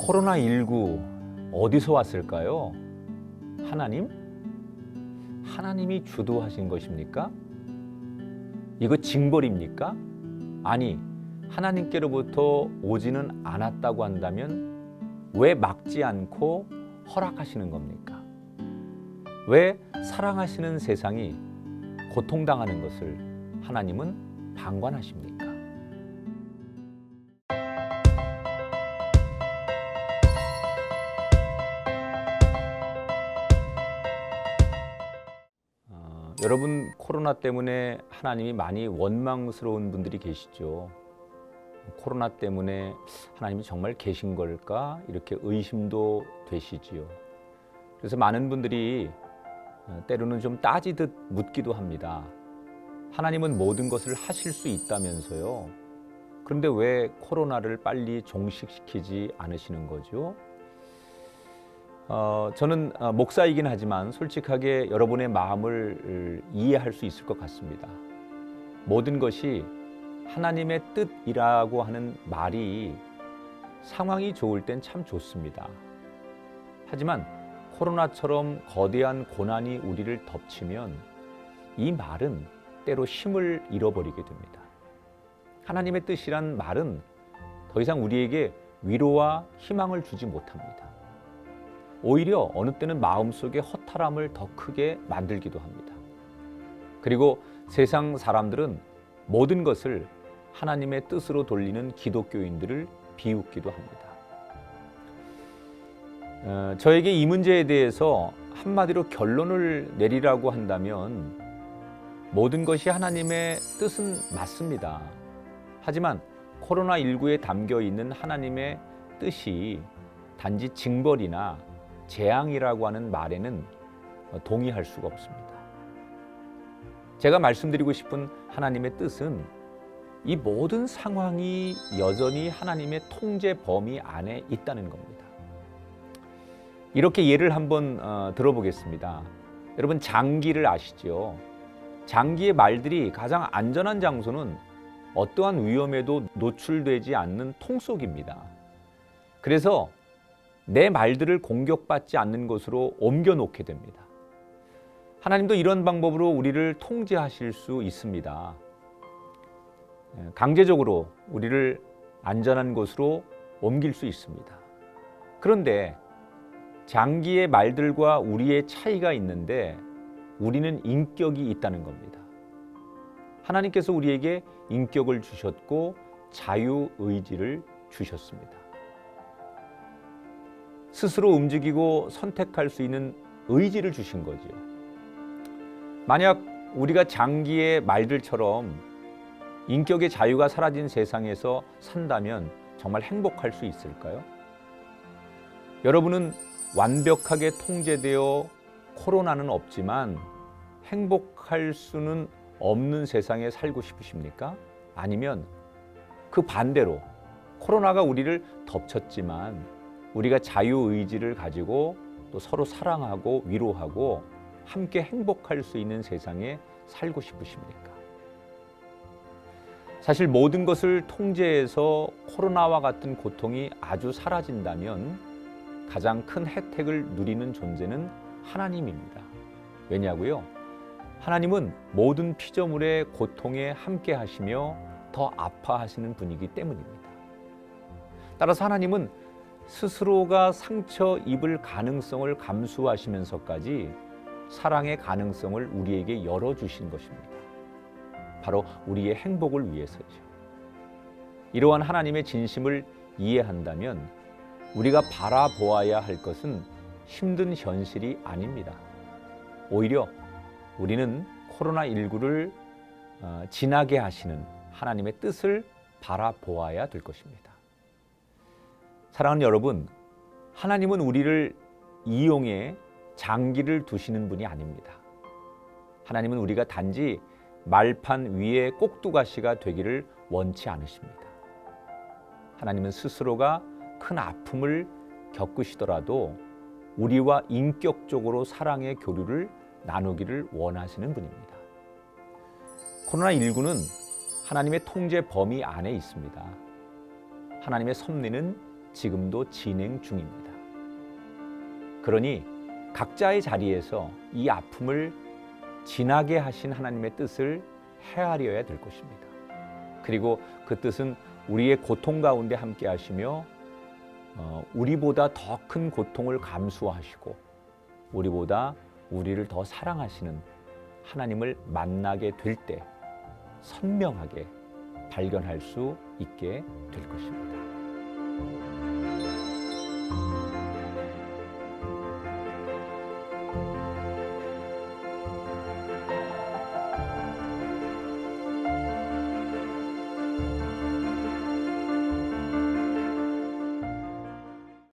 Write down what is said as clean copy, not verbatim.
코로나19 어디서 왔을까요? 하나님? 하나님이 주도하신 것입니까? 이거 징벌입니까? 아니, 하나님께로부터 오지는 않았다고 한다면 왜 막지 않고 허락하시는 겁니까? 왜 사랑하시는 세상이 고통당하는 것을 하나님은 방관하십니까? 여러분, 코로나 때문에 하나님이 많이 원망스러운 분들이 계시죠. 코로나 때문에 하나님이 정말 계신 걸까? 이렇게 의심도 되시지요. 그래서 많은 분들이 때로는 좀 따지듯 묻기도 합니다. 하나님은 모든 것을 하실 수 있다면서요. 그런데 왜 코로나를 빨리 종식시키지 않으시는 거죠? 저는 목사이긴 하지만 솔직하게 여러분의 마음을 이해할 수 있을 것 같습니다. 모든 것이 하나님의 뜻이라고 하는 말이 상황이 좋을 땐 참 좋습니다. 하지만 코로나처럼 거대한 고난이 우리를 덮치면 이 말은 때로 힘을 잃어버리게 됩니다. 하나님의 뜻이란 말은 더 이상 우리에게 위로와 희망을 주지 못합니다. 오히려 어느 때는 마음속에 허탈함을 더 크게 만들기도 합니다. 그리고 세상 사람들은 모든 것을 하나님의 뜻으로 돌리는 기독교인들을 비웃기도 합니다. 저에게 이 문제에 대해서 한마디로 결론을 내리라고 한다면 모든 것이 하나님의 뜻은 맞습니다. 하지만 코로나19에 담겨 있는 하나님의 뜻이 단지 징벌이나 재앙이라고 하는 말에는 동의할 수가 없습니다. 제가 말씀드리고 싶은 하나님의 뜻은 이 모든 상황이 여전히 하나님의 통제 범위 안에 있다는 겁니다. 이렇게 예를 한번 들어보겠습니다. 여러분, 장기를 아시죠? 장기의 말들이 가장 안전한 장소는 어떠한 위험에도 노출되지 않는 통 속입니다. 그래서 내 말들을 공격받지 않는 곳으로 옮겨 놓게 됩니다. 하나님도 이런 방법으로 우리를 통제하실 수 있습니다. 강제적으로 우리를 안전한 곳으로 옮길 수 있습니다. 그런데 장기의 말들과 우리의 차이가 있는데 우리는 인격이 있다는 겁니다. 하나님께서 우리에게 인격을 주셨고 자유의지를 주셨습니다. 스스로 움직이고 선택할 수 있는 의지를 주신 거죠. 만약 우리가 장기의 말들처럼 인격의 자유가 사라진 세상에서 산다면 정말 행복할 수 있을까요? 여러분은 완벽하게 통제되어 코로나는 없지만 행복할 수는 없는 세상에 살고 싶으십니까? 아니면 그 반대로 코로나가 우리를 덮쳤지만 우리가 자유의지를 가지고 또 서로 사랑하고 위로하고 함께 행복할 수 있는 세상에 살고 싶으십니까? 사실 모든 것을 통제해서 코로나와 같은 고통이 아주 사라진다면 가장 큰 혜택을 누리는 존재는 하나님입니다. 왜냐고요? 하나님은 모든 피조물의 고통에 함께 하시며 더 아파하시는 분이기 때문입니다. 따라서 하나님은 스스로가 상처 입을 가능성을 감수하시면서까지 사랑의 가능성을 우리에게 열어주신 것입니다. 바로 우리의 행복을 위해서죠. 이러한 하나님의 진심을 이해한다면 우리가 바라보아야 할 것은 힘든 현실이 아닙니다. 오히려 우리는 코로나19를 지나게 하시는 하나님의 뜻을 바라보아야 될 것입니다. 사랑하는 여러분, 하나님은 우리를 이용해 장기를 두시는 분이 아닙니다. 하나님은 우리가 단지 말판 위에 꼭두가시가 되기를 원치 않으십니다. 하나님은 스스로가 큰 아픔을 겪으시더라도 우리와 인격적으로 사랑의 교류를 나누기를 원하시는 분입니다. 코로나19는 하나님의 통제 범위 안에 있습니다. 하나님의 섭리는 지금도 진행 중입니다. 그러니 각자의 자리에서 이 아픔을 지나게 하신 하나님의 뜻을 헤아려야 될 것입니다. 그리고 그 뜻은 우리의 고통 가운데 함께 하시며 우리보다 더 큰 고통을 감수하시고 우리보다 우리를 더 사랑하시는 하나님을 만나게 될 때 선명하게 발견할 수 있게 될 것입니다.